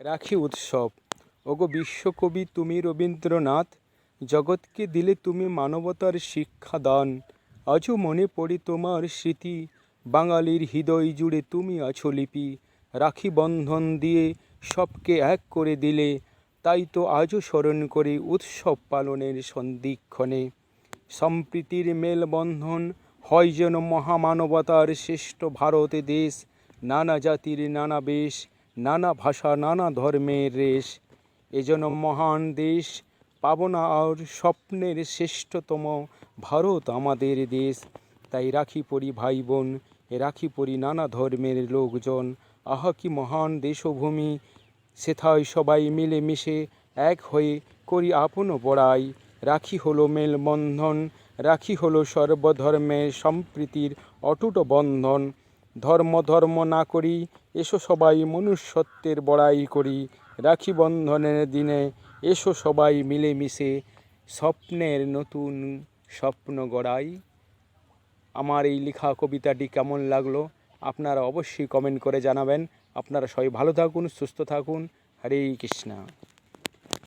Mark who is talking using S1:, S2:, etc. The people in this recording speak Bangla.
S1: রাখি উৎসব। ওগো বিশ্বকবি তুমি রবীন্দ্রনাথ, জগৎকে দিলে তুমি মানবতার শিক্ষাদান। আজও মনে পড়ে তোমার স্মৃতি, বাঙালির হৃদয় জুড়ে তুমি আছো লিপি। রাখি বন্ধন দিয়ে সবকে এক করে দিলে, তাই তো আজও স্মরণ করে উৎসব পালনের সন্ধিক্ষণে। সম্প্রীতির মেলবন্ধন হয় যেন মহামানবতার শ্রেষ্ঠ ভারত দেশ। নানা জাতির নানা বেশ, নানা ভাষা নানা ধর্মের রেশ। এজন্য মহান দেশ পাবনা আর স্বপ্নের শ্রেষ্ঠতম ভারত আমাদের দেশ। তাই রাখি পরি ভাই বোন, রাখি পরি নানা ধর্মের লোকজন। আহা কি মহান দেশভূমি, সেথায় সবাই মিলে মিশে এক হয়ে করি আপন বড়াই। রাখি হলো মেলবন্ধন, রাখি হলো সর্বধর্মের সম্প্রীতির অটুট বন্ধন। ধর্ম না করি, এসো সবাই মনুষ্যত্বের বড়াই করি। রাখি বন্ধনের দিনে এসো সবাই মিলেমিশে স্বপ্নের নতুন স্বপ্ন গড়াই। আমার এই লেখা কবিতাটি কেমন লাগলো আপনারা অবশ্যই কমেন্ট করে জানাবেন। আপনারা সবাই ভালো থাকুন, সুস্থ থাকুন। হরে কৃষ্ণা।